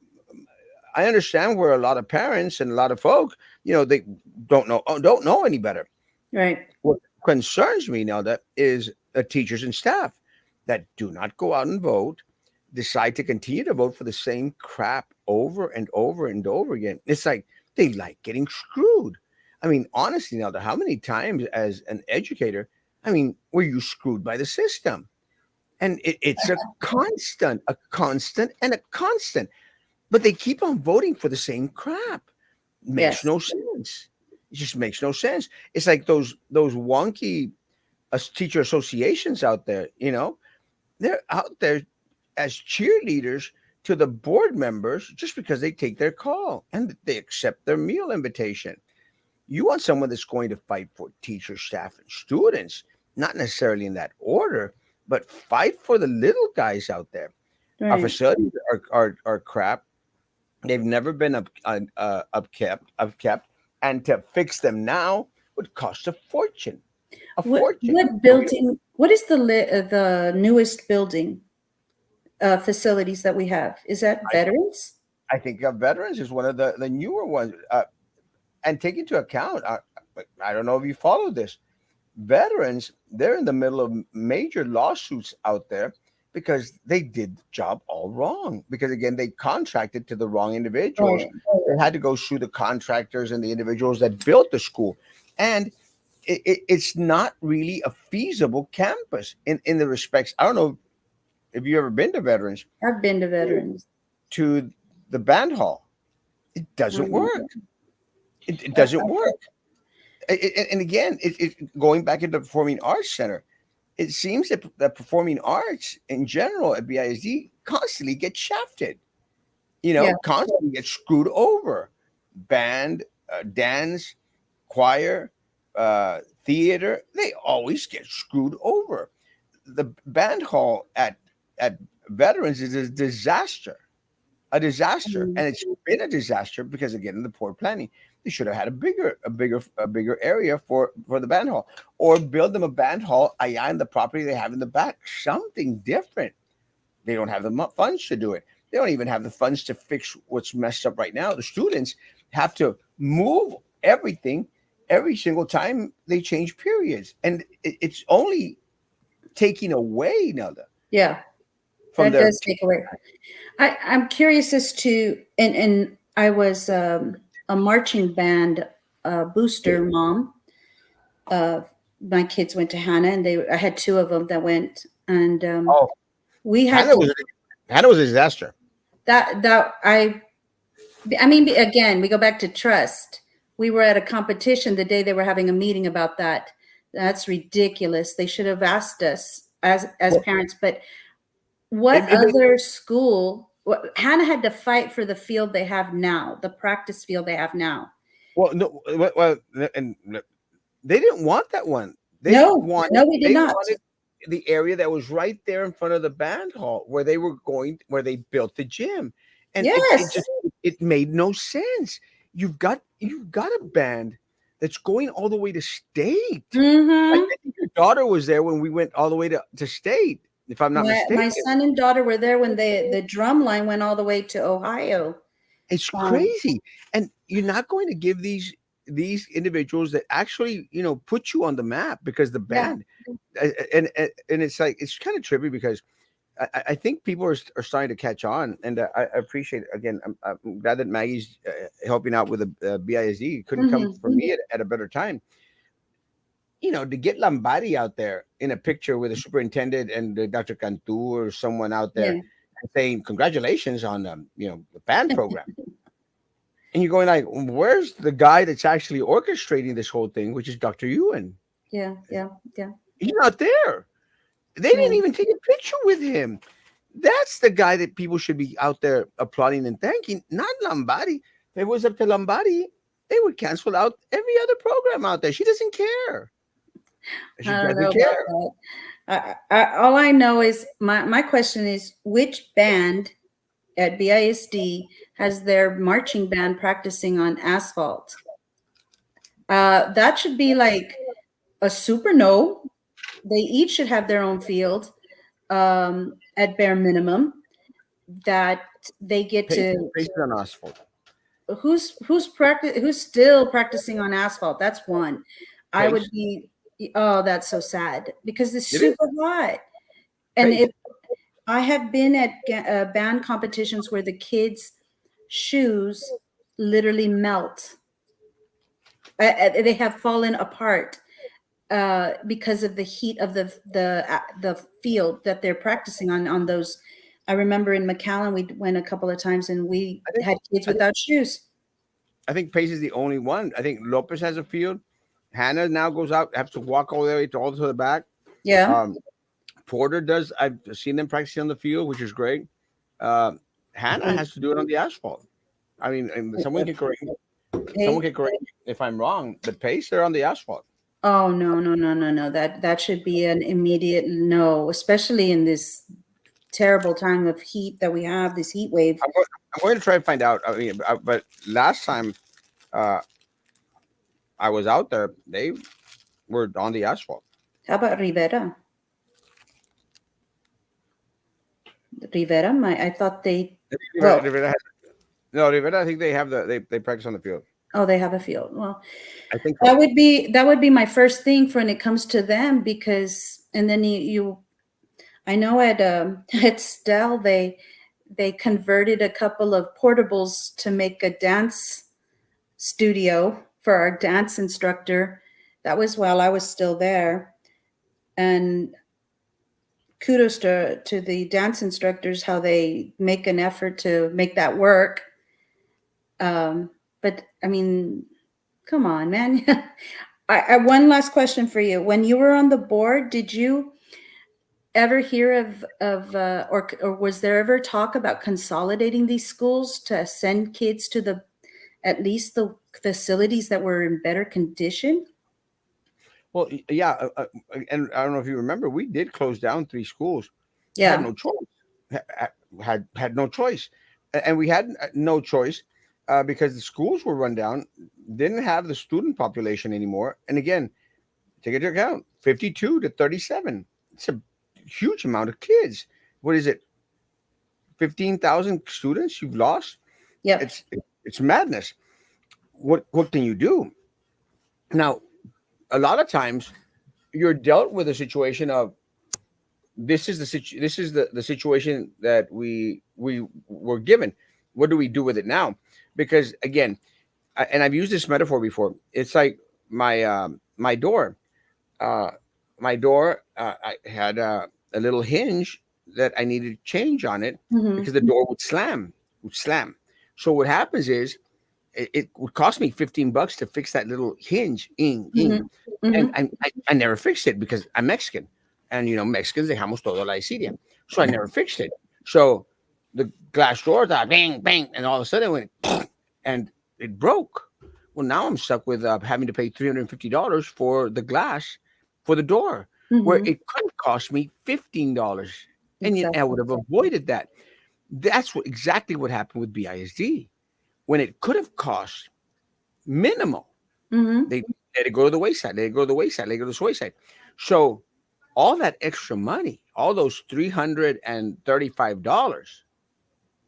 I understand where a lot of parents and a lot of folk, they don't know any better. Right. What concerns me now that is teachers and staff that do not go out and vote, decide to continue to vote for the same crap over and over and over again. It's like they like getting screwed. I mean, honestly, now, how many times as an educator, I mean, were you screwed by the system? And it's a constant, and a constant. But they keep on voting for the same crap. Makes Yes. no sense. It just makes no sense. It's like those wonky teacher associations out there. They're out there as cheerleaders to the board members just because they take their call and they accept their meal invitation. You want someone that's going to fight for teachers, staff, and students, not necessarily in that order, but fight for the little guys out there. Our Right. facilities are crap. They've never been upkept, and to fix them now would cost a fortune. A fortune. What Okay, building? What is the newest building facilities that we have? Is that I veterans? I think veterans is one of the newer ones. And take into account, I don't know if you follow this. Veterans, they're in the middle of major lawsuits out there because they did the job all wrong. Because again, they contracted to the wrong individuals. Right. They had to go sue the contractors and the individuals that built the school. And it's not really a feasible campus in the respects. I don't know if you ever been to veterans, I've been to veterans. to the band hall. It doesn't Um, work. It doesn't work. And again, going back into the Performing Arts Center, it seems that the performing arts in general at BISD constantly get shafted, yeah. constantly get screwed over. Band, dance, choir, theater, they always get screwed over. The band hall at Veterans is a disaster, Mm, and it's been a disaster because again, the poor planning. They should have had a bigger area for the band hall, or build them a band hall on the property they have in the back. Something different. They don't have the funds to do it. They don't even have the funds to fix what's messed up right now. The students have to move everything every single time they change periods, and it's only taking away now yeah, from that their does take away. I'm curious as to, and I was a marching band booster mom. Uh, my kids went to Hannah, and I had two of them that went, and oh, we had Hannah to was Hannah was a disaster. that I mean, again, we go back to trust. We were at a competition the day they were having a meeting about that. That's ridiculous. They should have asked us as Well, parents. But what it made, other school? Hannah had to fight for the field they have now, the practice field they have now. well, no, well, and they didn't want that one. No, no, we did They not. wanted the area that was right there in front of the band hall where they were going, where they built the gym, and it Yes. just it made no sense. You've got a band that's going all the way to state. Mm-hmm. I think your daughter was there when we went all the way to state, if I'm not My mistaken. son and daughter were there when the drum line went all the way to Ohio. It's Um, crazy, and you're not going to give these individuals that actually put you on the map because the yeah. band and it's like it's kind of trippy because I think people are starting to catch on, and I appreciate again. I'm glad that Maggie's helping out with the BISD. It couldn't come Mm-hmm. for me at a better time. To get Lombardi out there in a picture with a superintendent and Dr. Cantu or someone out there Yeah. and saying congratulations on the band program, and you're going like, where's the guy that's actually orchestrating this whole thing, which is Dr. Ewan? Yeah. Yeah. Yeah. He's not there. They Yeah. didn't even take a picture with him. That's the guy that people should be out there applauding and thanking, not Lombardi. If it was up to Lombardi, they would cancel out every other program out there. She doesn't care. I She don't know doesn't about care. that. All I know is my question is which band at BISD has their marching band practicing on asphalt? That should be like a super no. They each should have their own field at bare minimum that they get Pace, to. pace is on asphalt. Who's still practicing on asphalt? That's one. I would Pace. be. Oh, that's so sad because it's It is super hot. And pace. if I have been at band competitions where the kids' shoes literally melt. They have fallen apart because of the heat of the field that they're practicing on those. I remember in McAllen we went a couple of times and we I think had kids I think without shoes. I think Pace is the only one. I think Lopez has a field. Hannah now goes out, has to walk all the way to the back. Yeah. Um, Porter does. I've seen them practicing on the field, which is great. Uh, Hannah Mm. has to do it on the asphalt. I mean, and someone can correct me. Someone Hey. can correct me if I'm wrong. But Pace, they're on the asphalt. Oh no, no, no, no, no. That should be an immediate no, especially in this terrible time of heat that we have, this heat wave. I'm going to try and find out. I mean, but last time uh, I was out there, they were on the asphalt. How about Rivera? Rivera, I thought they well, Rivera no, Rivera. I think they have they practice on the field. oh, they have a field. Well, I think so. that would be my first thing for when it comes to them because and then you I know at at Stell they converted a couple of portables to make a dance studio for our dance instructor. That was while I was still there. And kudos to the dance instructors how they make an effort to make that work. But I mean, come on, man. One last question for you. When you were on the board, did you ever hear of or was there ever talk about consolidating these schools to send kids to the at least the facilities that were in better condition? Well, yeah, and I don't know if you remember, we did close down 3 schools. Had Yeah. no choice. Had no choice, and we had no choice because the schools were run down, didn't have the student population anymore. And again, take into account 52 to 37. It's a huge amount of kids. What is it? 15,000 students you've lost. Yep. It's madness. What can you do now? A lot of times you're dealt with a situation of this is the situation that we were given. What do we do with it now? Because again, and I've used this metaphor before. It's like my door. Uh, my door. I had a little hinge that I needed to change on it Hmm. because the door would slam. So what happens is, it would cost me $15 to fix that little hinge. Mhm. And Mhm. I never fixed it because I'm Mexican, and Mexicans dejamos todo la desidia, so I never fixed it. So the glass door, that bang bang, and all of a sudden it went, and it broke. Well, now I'm stuck with having to pay $350 for the glass for the door, where Mhm. it could have cost me $15, and yet I would Exactly. have avoided that. That's exactly what happened with BISD when it could have cost minimal. Mhm. They let it go to the wayside. Let it go to the wayside. Let it go to the wayside. So all that extra money, all those $335,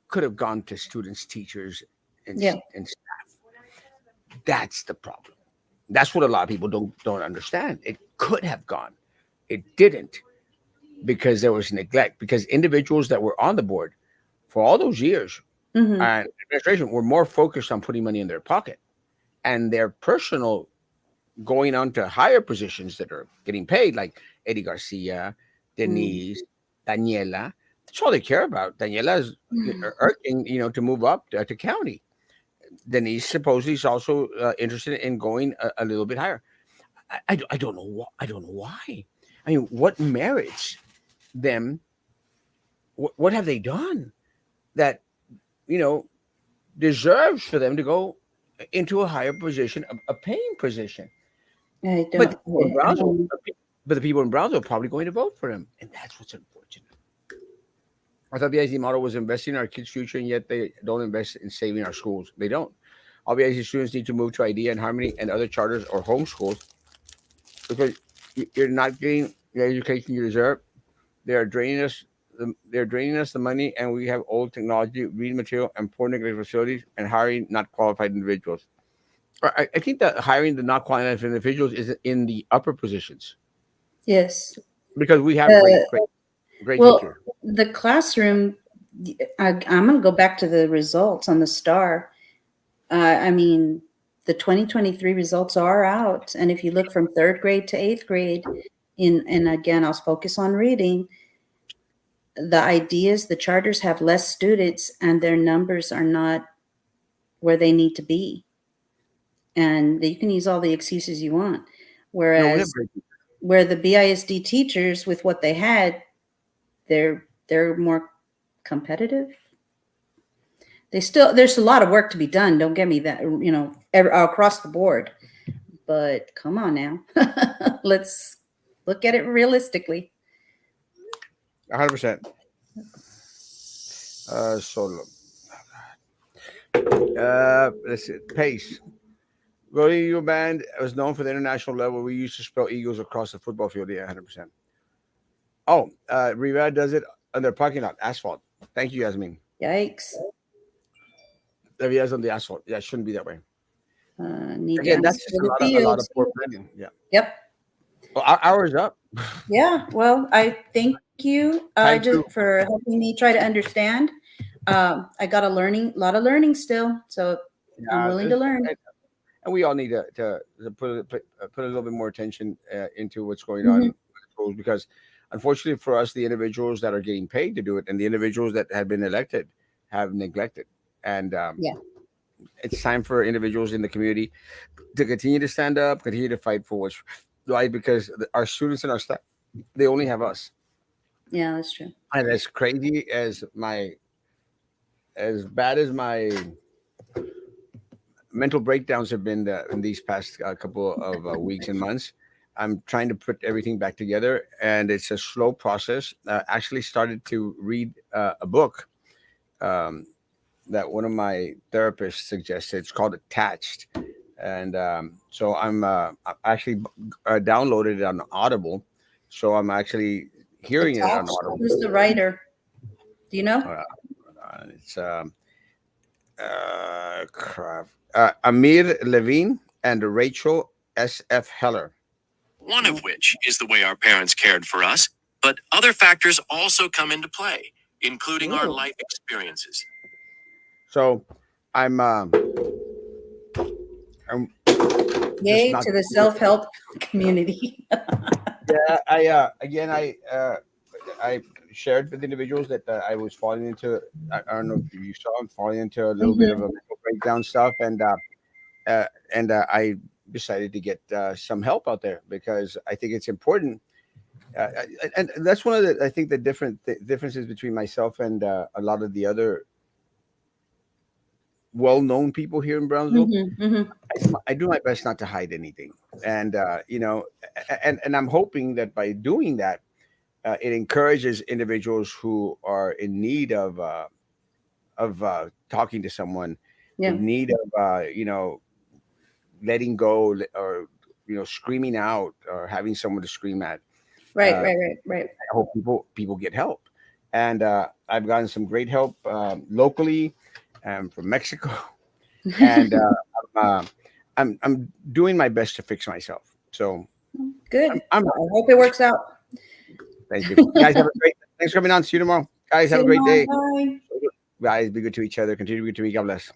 could have gone to students, teachers, Yeah. and that's the problem. That's what a lot of people don't understand. It could have gone. It didn't because there was neglect. Because individuals that were on the board for all those years Mhm. and administration were more focused on putting money in their pocket and their personal going on to higher positions that are getting paid, like Eddie Garcia, Mm. Denise, Daniela. That's all they care about. Daniela is urging, to move up to county. Denise supposedly is also interested in going a little bit higher. I don't know why. I don't know why. I mean, what merits them? What have they done that you know deserves for them to go into a higher position, a paying position? I But don't. the people in I Brownsville, don't. but the people in Brownsville are probably going to vote for him, and that's what's unfortunate. I thought the IZ model was investing in our kids' future, and yet they don't invest in saving our schools. They don't. All the IZ students need to move to Idea and Harmony and other charters or homeschools because you're not getting the education you deserve. They are draining us. They're draining us the money, and we have old technology, reading material, and poor neglected facilities, and hiring not qualified individuals. I think that hiring the not qualified individuals is in the upper positions Yes. because we have Uh, great well, teachers. the classroom. I'm going to go back to the results on the star. I mean, the 2023 results are out, and if you look from third grade to eighth grade, and again, I'll focus on reading. The ideas, the charters have less students, and their numbers are not where they need to be. And you can use all the excuses you want. No, we have Whereas great teachers. where the BISD teachers, with what they had, they're more competitive. There's a lot of work to be done. Don't get me that across the board. But come on now, let's look at it realistically. 100%. Solo. Let's see. Pace. Go Eagle Band was known for the international level. We used to spell Eagles across the football field. Yeah, 100%. Oh, Rivera does it on their parking lot, asphalt. Thank you, Yasmin. Yikes. Rivera's on the asphalt. Yeah, it shouldn't be that way. Need to Again, ask that's just for the a lot of fields. poor planning. Yeah. Yep. Well, our hour is up. Yeah. Well, I thank you Time just to. for helping me try to understand. I got a lot of learning still, so I'm Yeah, willing to learn. and we all need to put a little bit more attention into what's going on Mhm. with the schools because unfortunately for us the individuals that are getting paid to do it and the individuals that have been elected have neglected and Yeah. it's time for individuals in the community to continue to stand up, continue to fight for what's right because our students and our staff, they only have us. Yeah, that's true. And as crazy as bad as my mental breakdowns have been in these past couple of weeks and months. I'm trying to put everything back together, and it's a slow process. Actually, started to read a book um, that one of my therapists suggested. It's called Attached, and so I actually downloaded it on Audible. So I'm actually hearing it on Attached. Audible. Who's the writer? Do you know? Uh, it's crap. Amir Levine and Rachel S.F. Heller. One of which is the way our parents cared for us, but other factors also come into play, including our Ooh. life experiences. So I'm I'm just Yay not. to the self-help community. Yeah, I shared with individuals that I was falling into. I don't know if you saw. I'm falling into a little bit of Mhm. a mental write down stuff, uh, I decided to get some help out there because I think it's important. And that's one of the I think the differences between myself and a lot of the other well-known people here in Brownsville. Mm-hmm. I do my best not to hide anything, and and I'm hoping that by doing that, it encourages individuals who are in need of talking to someone, Yeah. in need of letting go or screaming out or having someone to scream at. Right, I right, right, right. hope people get help, and I've gotten some great help locally, from Mexico, and I'm, I'm doing my best to fix myself. So Good. I'm I hope it works out. thank you guys. Have a great. Thanks for coming on. See you tomorrow, guys. See Have a you great tomorrow. day, Bye. guys. Be good to each other. Continue to be good to each other. God bless.